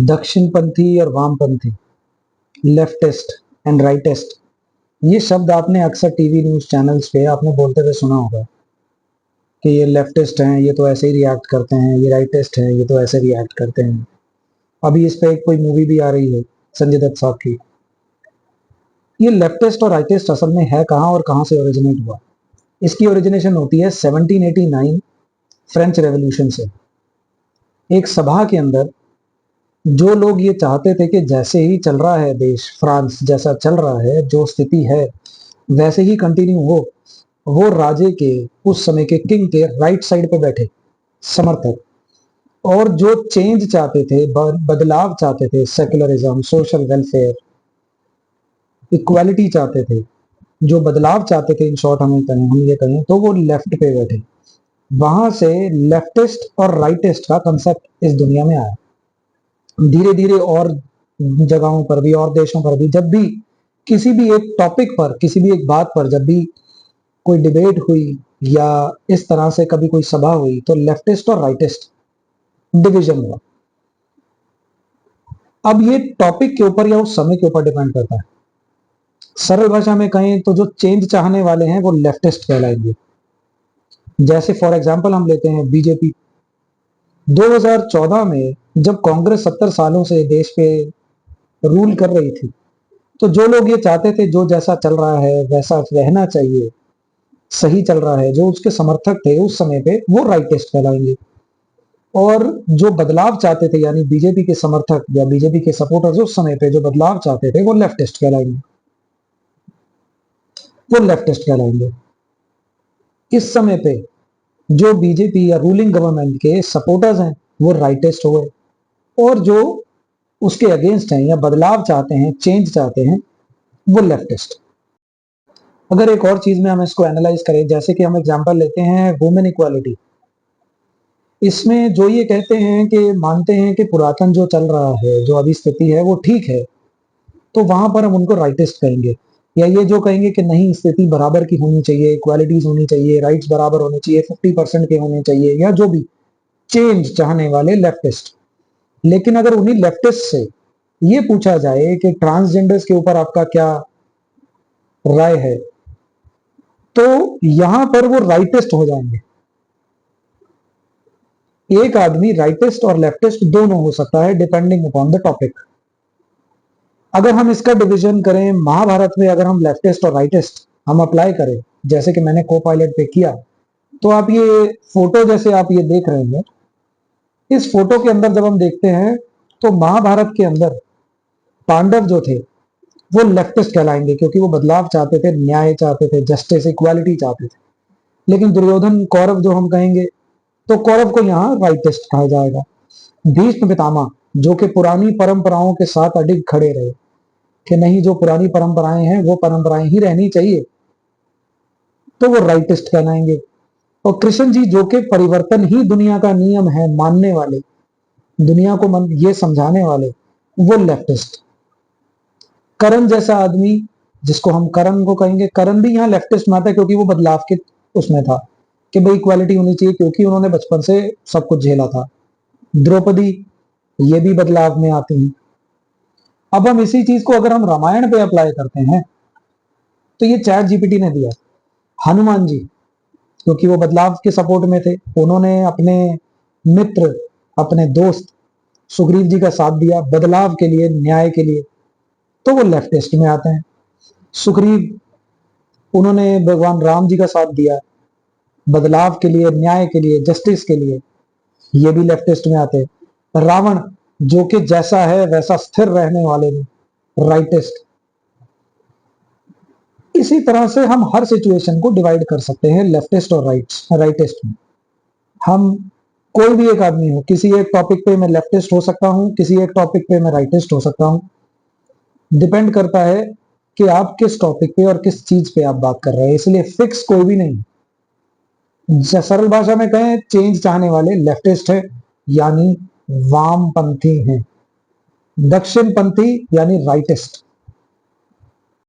दक्षिणपंथी और वामपंथी, leftist and rightist, ये शब्द आपने अक्सर टीवी न्यूज चैनल्स पे आपने बोलते हुए सुना होगा कि ये लेफ्टिस्ट हैं, ये तो ऐसे ही रिएक्ट करते हैं, ये राइटिस्ट हैं, ये तो ऐसे रिएक्ट करते हैं। अभी इस पे एक कोई मूवी भी आ रही है संजय दत्त साहब की। ये लेफ्टिस्ट और राइटिस्ट असल में है कहाँ और कहाँ से ओरिजिनेट हुआ? इसकी ओरिजिनेशन होती है 1789 फ्रेंच रेवोल्यूशन से। एक सभा के अंदर जो लोग ये चाहते थे कि जैसे ही चल रहा है देश, फ्रांस जैसा चल रहा है, जो स्थिति है वैसे ही कंटिन्यू हो, वो राजे के, उस समय के किंग के राइट साइड पे बैठे समर्थक, और जो चेंज चाहते थे, बदलाव चाहते थे, सेकुलरिज्म, सोशल वेलफेयर, इक्वालिटी चाहते थे, जो बदलाव चाहते थे, इन शॉर्ट हम ये कहें तो वो लेफ्ट पे बैठे। वहां से लेफ्टिस्ट और राइटिस्ट का कंसेप्ट इस दुनिया में आया। धीरे धीरे और जगहों पर भी और देशों पर भी जब भी किसी भी एक टॉपिक पर, किसी भी एक बात पर जब भी कोई डिबेट हुई या इस तरह से कभी कोई सभा हुई, तो लेफ्टिस्ट और राइटिस्ट डिवीजन हुआ। अब ये टॉपिक के ऊपर या उस समय के ऊपर डिपेंड करता है। सरल भाषा में कहें तो जो चेंज चाहने वाले हैं वो लेफ्टिस्ट कहलाएंगे। जैसे फॉर एग्जांपल हम लेते हैं बीजेपी। 2014 में जब कांग्रेस 70 सालों से देश पे रूल कर रही थी, तो जो लोग ये चाहते थे जो जैसा चल रहा है वैसा रहना चाहिए, सही चल रहा है, जो उसके समर्थक थे उस समय पे, वो राइटिस्ट कहलाएंगे। और जो बदलाव चाहते थे यानी बीजेपी के समर्थक या बीजेपी के सपोर्टर्स उस समय पे जो बदलाव चाहते थे वो लेफ्टिस्ट कहलाएंगे, वो लेफ्टिस्ट कहलाएंगे। इस समय पे जो बीजेपी या रूलिंग गवर्नमेंट के सपोर्टर्स हैं वो राइटिस्ट हुए, और जो उसके अगेंस्ट हैं या बदलाव चाहते हैं, चेंज चाहते हैं, वो लेफ्टिस्ट। अगर एक और चीज में हम इसको एनालाइज करें, जैसे कि हम एग्जांपल लेते हैं वुमेन इक्वालिटी। इसमें जो ये कहते हैं कि मानते हैं कि पुरातन जो चल रहा है, जो अभी स्थिति है वो ठीक है, तो वहां पर हम उनको राइटिस्ट कहेंगे। या ये जो कहेंगे कि नहीं, स्थिति बराबर की होनी चाहिए, इक्वालिटीज होनी चाहिए, राइट्स बराबर होने चाहिए, 50% के होने चाहिए, या जो भी चेंज चाहने वाले लेफ्टिस्ट। लेकिन अगर उन्हीं लेफ्टिस्ट से ये पूछा जाए कि ट्रांसजेंडर्स के ऊपर आपका क्या राय है, तो यहां पर वो राइटिस्ट हो जाएंगे। एक आदमी राइटिस्ट और लेफ्टिस्ट दोनों हो सकता है डिपेंडिंग अपॉन द टॉपिक। अगर हम इसका डिवीजन करें महाभारत में, अगर हम लेफ्टिस्ट और राइटिस्ट हम अप्लाई करें, जैसे कि मैंने को पायलट पे किया, तो आप ये फोटो जैसे आप ये देख रहे हैं, इस फोटो के अंदर जब हम देखते हैं तो महाभारत के अंदर पांडव जो थे वो लेफ्टिस्ट कहलाएंगे, क्योंकि वो बदलाव चाहते थे, न्याय चाहते थे, जस्टिस, इक्वालिटी चाहते थे। लेकिन दुर्योधन, कौरव जो हम कहेंगे, तो कौरव को यहाँ राइटिस्ट कहा जाएगा। भीष्म पितामह जो कि पुरानी परंपराओं के साथ अडिग खड़े रहे कि नहीं, जो पुरानी परंपराएं हैं वो परंपराएं ही रहनी चाहिए, तो वो राइटिस्ट कहलाएंगे। और कृष्ण जी जो कि परिवर्तन ही दुनिया का नियम है मानने वाले, दुनिया को ये समझाने वाले, वो लेफ्टिस्ट। करण जैसा आदमी, जिसको हम करण को कहेंगे, करण भी यहाँ लेफ्टिस्ट में आता है, क्योंकि वो बदलाव के उसमें था कि भाई इक्वालिटी होनी चाहिए, क्योंकि उन्होंने बचपन से सब कुछ झेला था। द्रौपदी, ये भी बदलाव में आती हैं। अब हम इसी चीज को अगर हम रामायण पे अप्लाई करते हैं, तो ये चैट जीपीटी ने दिया। हनुमान जी, क्योंकि वो बदलाव के सपोर्ट में थे, उन्होंने अपने मित्र, अपने दोस्त सुग्रीव जी का साथ दिया बदलाव के लिए, न्याय के लिए, तो वो लेफ्टिस्ट में आते हैं। सुग्रीव, उन्होंने भगवान राम जी का साथ दिया बदलाव के लिए, न्याय के लिए, जस्टिस के लिए, ये भी लेफ्टिस्ट में आते हैं। रावण जो कि जैसा है वैसा स्थिर रहने वाले में, राइटिस्ट। इसी तरह से हम हर सिचुएशन को डिवाइड कर सकते हैं लेफ्टिस्ट और राइटिस्ट में। हम कोई भी एक आदमी हो, किसी एक टॉपिक पे मैं लेफ्टिस्ट हो सकता हूं, किसी एक टॉपिक पे मैं राइटिस्ट हो सकता हूं। डिपेंड करता है कि आप किस टॉपिक पे और किस चीज पे आप बात कर रहे हैं, इसलिए फिक्स कोई भी नहीं। सरल भाषा में कहें, चेंज चाहने वाले लेफ्टिस्ट है यानी वामपंथी हैं, दक्षिणपंथी यानी राइटिस्ट।